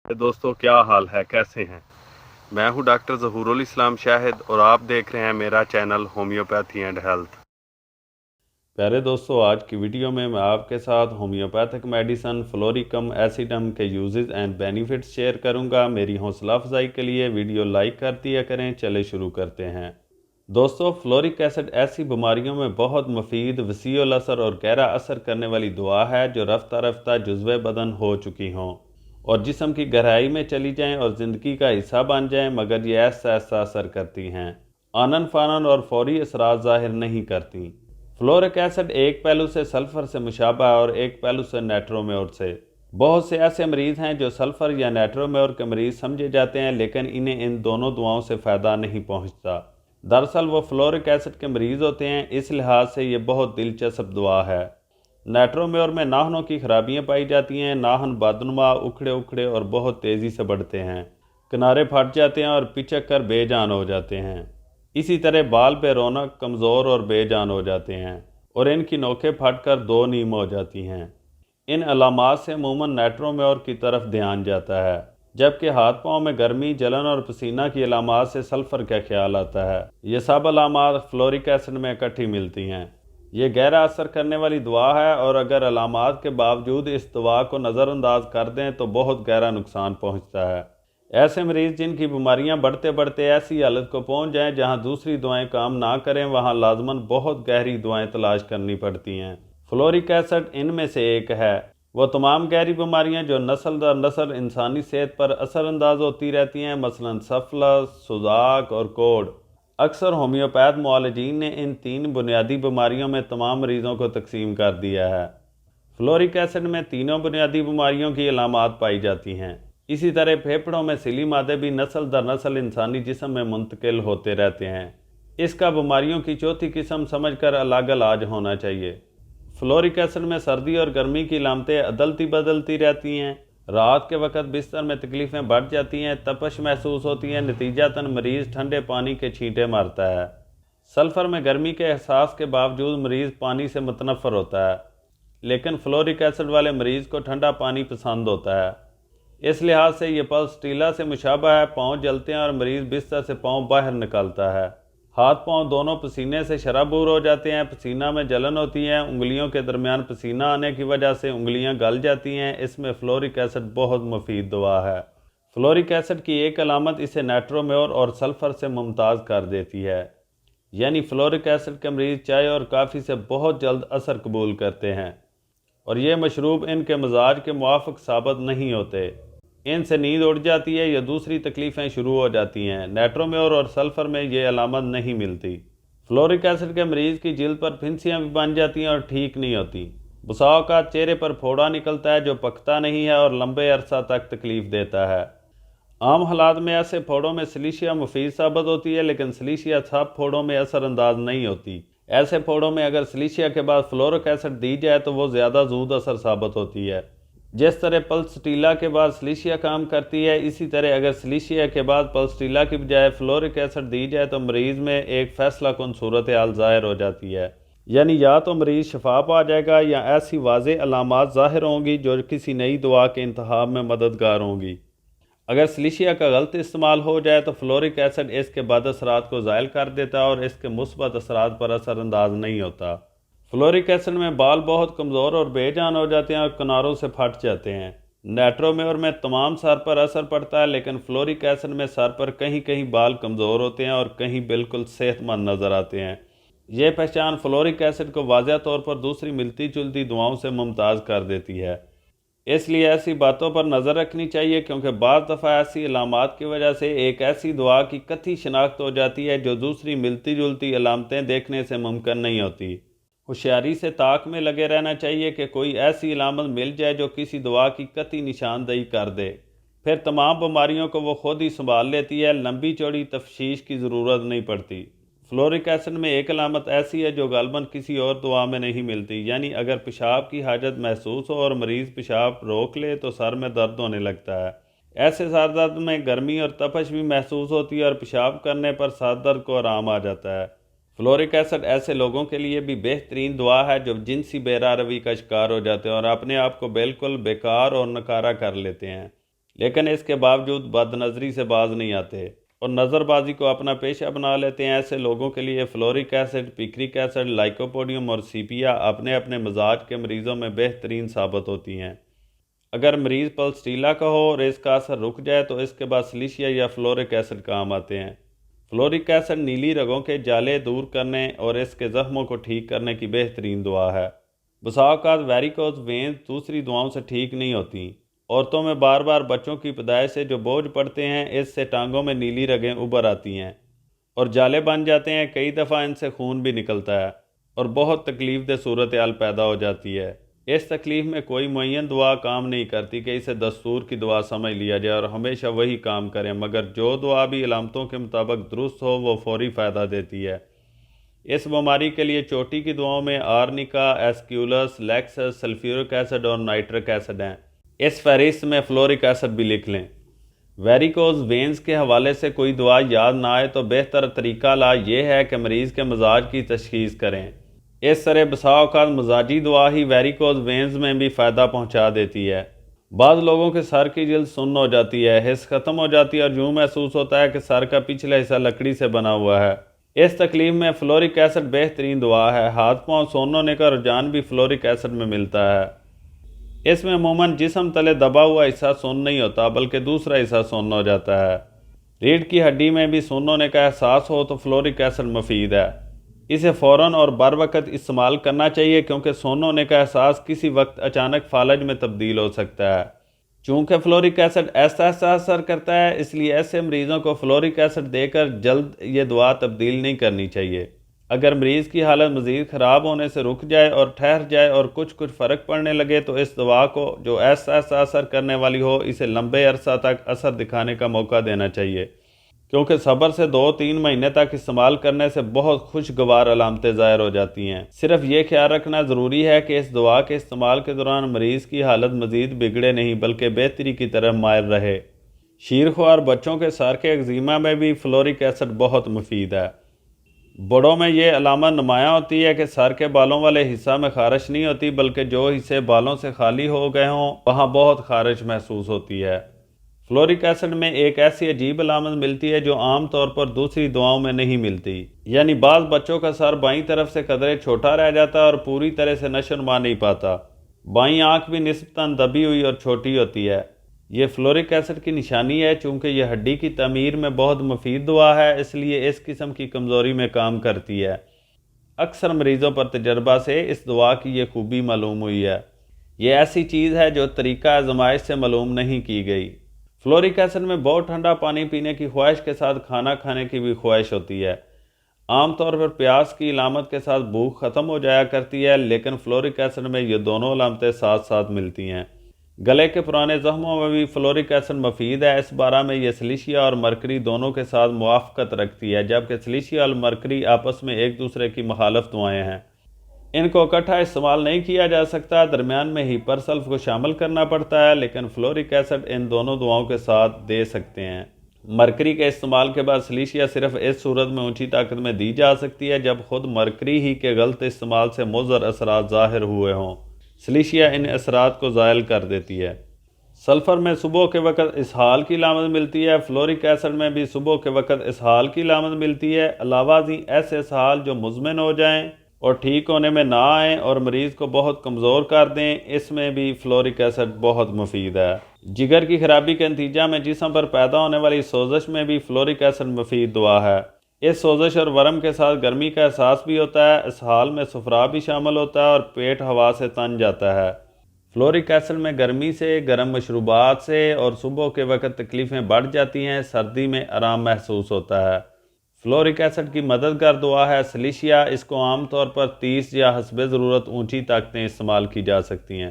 दोस्तों, क्या हाल है, कैसे हैं। मैं हूं डॉक्टर ज़हूरुल इस्लाम शाहिद और आप देख रहे हैं मेरा चैनल होम्योपैथी एंड हेल्थ। प्यारे दोस्तों, आज की वीडियो में मैं आपके साथ होम्योपैथिक मेडिसन फ्लोरिकम एसिडम के यूजेस एंड बेनिफिट्स शेयर करूंगा। मेरी हौसला अफजाई के लिए वीडियो लाइक कर दिया करें। चले शुरू करते हैं। दोस्तों, फ्लोरिक एसिड ऐसी बीमारियों में बहुत मुफीद, वसीउल असर और गहरा असर करने वाली दवा है जो रफ्ता रफ्ता जुज़्वे बदन हो चुकी हों और जिस्म की गहराई में चली जाएं और ज़िंदगी का हिस्सा बन जाएं, मगर ये ऐसा ऐसा असर करती हैं, आनन फानन और फौरी असरात ज़ाहिर नहीं करती। फ्लोरिक एसिड एक पहलू से सल्फ़र से मुशाबा और एक पहलू से नाइट्रोमेयर से। बहुत से ऐसे मरीज़ हैं जो सल्फ़र या नाइट्रोमेयर के मरीज़ समझे जाते हैं, लेकिन इन्हें इन दोनों दवाओं से फ़ायदा नहीं पहुंचता। दरअसल वो फ्लोरिक एसिड के मरीज़ होते हैं। इस लिहाज से ये बहुत दिलचस्प दवा है। नाइट्रोमेयर में नाखनों की खराबियां पाई जाती हैं। नाखन बदनुमा, उखड़े उखड़े और बहुत तेज़ी से बढ़ते हैं। किनारे फट जाते हैं और पिचक कर बेजान हो जाते हैं। इसी तरह बाल पे रौनक कमज़ोर और बेजान हो जाते हैं और इनकी नोकें फट कर दो नीम हो जाती हैं। इन अलामात से अमूमन नाइट्रोमेयर की तरफ ध्यान जाता है, जबकि हाथ पाँव में गर्मी, जलन और पसीना की अलामात से सल्फ़र का ख्याल आता है। ये सब अलामात फ्लोरिक एसिड में इकट्ठी मिलती हैं। ये गहरा असर करने वाली दवा है और अगर अलामात के बावजूद इस दवा को नज़रअंदाज कर दें तो बहुत गहरा नुकसान पहुंचता है। ऐसे मरीज़ जिनकी बीमारियां बढ़ते बढ़ते ऐसी हालत को पहुंच जाएं जहां दूसरी दवाएं काम ना करें, वहां लाजमन बहुत गहरी दवाएं तलाश करनी पड़ती हैं। फ्लोरिक एसिड इनमें से एक है। वो तमाम गहरी बीमारियां जो नस्ल दर नस्ल इंसानी सेहत पर असरअंदाज होती रहती हैं, मसलन सफलस, सुजाक और कोढ़। अक्सर होम्योपैथ मुआलजीन ने इन तीन बुनियादी बीमारियों में तमाम मरीज़ों को तकसीम कर दिया है। फ्लोरिक एसिड में तीनों बुनियादी बीमारियों की अलामात पाई जाती हैं। इसी तरह फेफड़ों में सिली मादे भी नस्ल दर नस्ल इंसानी जिस्म में मुंतकिल होते रहते हैं। इसका बीमारियों की चौथी किस्म समझकर अलग इलाज होना चाहिए। फ्लोरिक एसिड में सर्दी और गर्मी की अलामतें अदलती बदलती रहती हैं। रात के वक्त बिस्तर में तकलीफ़ें बढ़ जाती हैं, तपश महसूस होती है, नतीजतन मरीज़ ठंडे पानी के छींटे मारता है। सल्फ़र में गर्मी के एहसास के बावजूद मरीज़ पानी से मुतनफ़र होता है, लेकिन फ्लोरिक एसिड वाले मरीज़ को ठंडा पानी पसंद होता है। इस लिहाज से ये पल्स टीला से मुशाबा है। पाँव जलते हैं और मरीज़ बिस्तर से पाँव बाहर निकालता है। हाथ पाँव दोनों पसीने से शराबूर हो जाते हैं। पसीना में जलन होती है। उंगलियों के दरमियान पसीना आने की वजह से उंगलियां गल जाती हैं। इसमें फ्लोरिक एसिड बहुत मुफीद दवा है। फ्लोरिक एसिड की एक अलामत इसे नाइट्रोमेयर और सल्फ़र से मुमताज़ कर देती है, यानी फ्लोरिक एसिड के मरीज़ चाय और काफ़ी से बहुत जल्द असर कबूल करते हैं और ये मशरूब इनके मजाज के मुआफ़िक साबित नहीं होते। इनसे नींद उड़ जाती है या दूसरी तकलीफ़ें शुरू हो जाती हैं। नाइट्रोमेयर और सल्फ़र में ये अलामत नहीं मिलती। फ्लोरिक एसिड के मरीज़ की जिल्द पर फिंसियाँ भी बन जाती हैं और ठीक नहीं होती। बसाव का चेहरे पर फोड़ा निकलता है जो पकता नहीं है और लंबे अरसा तक तकलीफ़ देता है। आम हालात में ऐसे फोड़ों में सिलिशिया मुफीद साबित होती है, लेकिन सिलिशिया सब फोड़ों में असरअंदाज नहीं होती। ऐसे फोड़ों में अगर सिलिशिया के बाद फ्लोरिक एसिड दी जाए तो वो ज़्यादा जूद असर साबित होती है। जिस तरह पल्स टीला के बाद सिलिशिया काम करती है, इसी तरह अगर सिलिशिया के बाद पल्स टीला की बजाय फ्लोरिक एसिड दी जाए तो मरीज़ में एक फैसला कुन सूरत हाल ज़ाहिर हो जाती है। यानी या तो मरीज़ शफा पा जाएगा या ऐसी वाज़ेह अलामात ज़ाहिर होंगी जो किसी नई दवा के इंतखाब में मददगार होंगी। अगर सिलिशिया का गलत इस्तेमाल हो जाए तो फ्लोरिक एसिड इसके बद असरात को ज़ायल कर देता है और इसके मुस्बत असरात पर असरअंदाज नहीं होता। फ्लोरिक एसिड में बाल बहुत कमज़ोर और बेजान हो जाते हैं और किनारों से फट जाते हैं। नाइट्रोमेयर में तमाम सर पर असर पड़ता है, लेकिन फ्लोरिक एसिड में सर पर कहीं कहीं बाल कमज़ोर होते हैं और कहीं बिल्कुल सेहतमंद नज़र आते हैं। यह पहचान फ्लोरिक एसिड को वाज़ह तौर पर दूसरी मिलती जुलती दवाओं से मुमताज़ कर देती है। इसलिए ऐसी बातों पर नज़र रखनी चाहिए, क्योंकि बाज़ दफ़ा ऐसी अलामात की वजह से एक ऐसी दवा की कतई शनाख्त हो जाती है जो दूसरी मिलती जुलती अलामतें देखने से मुमकिन नहीं होती। होशियारी से ताक में लगे रहना चाहिए कि कोई ऐसी अलामत मिल जाए जो किसी दवा की कतई निशानदेही कर दे। फिर तमाम बीमारियों को वो खुद ही संभाल लेती है। लंबी चौड़ी तफ्शीश की ज़रूरत नहीं पड़ती। फ्लोरिक एसिड में एक अलामत ऐसी है जो गालबन किसी और दवा में नहीं मिलती, यानी अगर पेशाब की हाजत महसूस हो और मरीज़ पेशाब रोक ले तो सर में दर्द होने लगता है। ऐसे सर दर्द में गर्मी और तपश भी महसूस होती है और पेशाब करने पर सर दर्द को आराम आ जाता है। फ्लोरिक एसिड ऐसे लोगों के लिए भी बेहतरीन दवा है जो जिनसी बेरारवी का शिकार हो जाते हैं और अपने आप को बिल्कुल बेकार और नकारा कर लेते हैं। لیکن اس کے باوجود بد نظری سے باز نہیں آتے اور نظر بازی کو اپنا پیشہ بنا لیتے ہیں۔ ایسے لوگوں کے لیے فلورک ایسڈ، پیکرک ایسڈ، لائکوپوڈیم اور سیپیا اپنے اپنے مزاج کے مریضوں میں بہترین ثابت ہوتی ہیں۔ اگر مریض پلسٹیلا کا ہو اور اس کا اثر رک جائے تو اس کے بعد سلیشیا یا فلورک ایسڈ کام آتے ہیں۔ فلورک ایسڈ نیلی رگوں کے جالے دور کرنے اور اس کے زخموں کو ٹھیک کرنے کی بہترین دوا ہے۔ بسا اوقات ویریکوز وینز دوسری دواؤں سے ٹھیک نہیں ہوتی۔ عورتوں میں بار بار بچوں کی پیدائش سے جو بوجھ پڑتے ہیں، اس سے ٹانگوں میں نیلی رگیں ابھر آتی ہیں اور جالے بن جاتے ہیں۔ کئی دفعہ ان سے خون بھی نکلتا ہے اور بہت تکلیف دہ صورتحال پیدا ہو جاتی ہے۔ اس تکلیف میں کوئی معین دعا کام نہیں کرتی کہ اسے دستور کی دعا سمجھ لیا جائے اور ہمیشہ وہی کام کریں، مگر جو دعا بھی علامتوں کے مطابق درست ہو وہ فوری فائدہ دیتی ہے۔ اس بیماری کے لیے چوٹی کی دعاؤں میں آرنیکا، ایسکیولس، لیکسس، سلفیورک ایسڈ اور نائٹرک ایسڈ ہیں۔ اس فہرست میں فلورک ایسڈ بھی لکھ لیں۔ ویریکوز وینز کے حوالے سے کوئی دعا یاد نہ آئے تو بہتر طریقہ یہ ہے کہ مریض کے مزاج کی تشخیص کریں۔ اس طرح بسا اوقات مزاجی دعا ہی ویریکوز وینز میں بھی فائدہ پہنچا دیتی ہے۔ بعض لوگوں کے سر کی جلد سن ہو جاتی ہے، حس ختم ہو جاتی ہے اور یوں محسوس ہوتا ہے کہ سر کا پچھلا حصہ لکڑی سے بنا ہوا ہے۔ اس تکلیف میں فلورک ایسڈ بہترین دعا ہے۔ ہاتھ پاؤں سون ہونے کا رجحان بھی فلورک ایسڈ میں ملتا ہے۔ اس میں عموماً جسم تلے دبا ہوا حصہ سن نہیں ہوتا بلکہ دوسرا حصہ سن ہو جاتا ہے۔ ریڑھ کی ہڈی میں بھی سن ہونے کا احساس ہو تو فلورک ایسڈ مفید ہے۔ اسے فوراً اور بر وقت استعمال کرنا چاہیے کیونکہ سن ہونے کا احساس کسی وقت اچانک فالج میں تبدیل ہو سکتا ہے۔ چونکہ فلورک ایسڈ ایسا اثر کرتا ہے، اس لیے ایسے مریضوں کو فلورک ایسڈ دے کر جلد یہ دوا تبدیل نہیں کرنی چاہیے۔ اگر مریض کی حالت مزید خراب ہونے سے رک جائے اور ٹھہر جائے اور کچھ فرق پڑنے لگے تو اس دوا کو جو ایسا اثر کرنے والی ہو اسے لمبے عرصہ تک اثر دکھانے کا موقع دینا چاہیے، کیونکہ صبر سے 2-3 مہینے تک استعمال کرنے سے بہت خوشگوار علامتیں ظاہر ہو جاتی ہیں۔ صرف یہ خیال رکھنا ضروری ہے کہ اس دوا کے استعمال کے دوران مریض کی حالت مزید بگڑے نہیں بلکہ بہتری کی طرف مائل رہے۔ شیرخوار بچوں کے سر کے ایگزیما میں بھی فلورک ایسڈ بہت مفید ہے۔ بڑوں میں یہ علامت نمایاں ہوتی ہے کہ سر کے بالوں والے حصہ میں خارش نہیں ہوتی بلکہ جو حصے بالوں سے خالی ہو گئے ہوں وہاں بہت خارش محسوس ہوتی ہے۔ فلورک ایسڈ میں ایک ایسی عجیب علامت ملتی ہے جو عام طور پر دوسری دواؤں میں نہیں ملتی، یعنی بعض بچوں کا سر بائیں طرف سے قدرے چھوٹا رہ جاتا ہے اور پوری طرح سے نشو نما نہیں پاتا۔ بائیں آنکھ بھی نسبتاً دبی ہوئی اور چھوٹی ہوتی ہے۔ یہ فلورک ایسڈ کی نشانی ہے۔ چونکہ یہ ہڈی کی تعمیر میں بہت مفید دوا ہے اس لیے اس قسم کی کمزوری میں کام کرتی ہے۔ اکثر مریضوں پر تجربہ سے اس دوا کی یہ خوبی معلوم ہوئی ہے۔ یہ ایسی چیز ہے جو طریقہ آزمائش سے معلوم نہیں کی گئی۔ فلورک ایسڈ میں بہت ٹھنڈا پانی پینے کی خواہش کے ساتھ کھانا کھانے کی بھی خواہش ہوتی ہے۔ عام طور پر پیاس کی علامت کے ساتھ بھوک ختم ہو جایا کرتی ہے، لیکن فلورک ایسڈ میں یہ دونوں علامتیں ساتھ ساتھ ملتی ہیں۔ گلے کے پرانے زخموں میں بھی فلورک ایسڈ مفید ہے۔ اس بارہ میں یہ سلیشیا اور مرکری دونوں کے ساتھ موافقت رکھتی ہے، جبکہ سلیشیا اور مرکری آپس میں ایک دوسرے کی مخالف دوائیں ہیں۔ ان کو اکٹھا استعمال نہیں کیا جا سکتا، درمیان میں ہیپرسلف کو شامل کرنا پڑتا ہے، لیکن فلورک ایسڈ ان دونوں دواؤں کے ساتھ دے سکتے ہیں۔ مرکری کے استعمال کے بعد سلیشیا صرف اس صورت میں اونچی طاقت میں دی جا سکتی ہے جب خود مرکری ہی کے غلط استعمال سے مضر اثرات ظاہر ہوئے ہوں۔ سلیشیا ان اثرات کو زائل کر دیتی ہے۔ سلفر میں صبح کے وقت اسہال کی علامت ملتی ہے۔ فلورک ایسڈ میں بھی صبح کے وقت اسہال کی علامت ملتی ہے۔ علاوہ ازیں ایسے اسہال جو مزمن ہو جائیں اور ٹھیک ہونے میں نہ آئیں اور مریض کو بہت کمزور کر دیں، اس میں بھی فلورک ایسڈ بہت مفید ہے۔ جگر کی خرابی کے نتیجہ میں جسم پر پیدا ہونے والی سوزش میں بھی فلورک ایسڈ مفید دوا ہے۔ اس سوزش اور ورم کے ساتھ گرمی کا احساس بھی ہوتا ہے، اسہال میں صفرا بھی شامل ہوتا ہے اور پیٹ ہوا سے تن جاتا ہے۔ فلورک ایسڈ میں گرمی سے، گرم مشروبات سے اور صبح کے وقت تکلیفیں بڑھ جاتی ہیں، سردی میں آرام محسوس ہوتا ہے۔ فلورک ایسڈ کی مددگار دعا ہے سلیشیا۔ اس کو عام طور پر 30 یا حسب ضرورت اونچی طاقتیں استعمال کی جا سکتی ہیں۔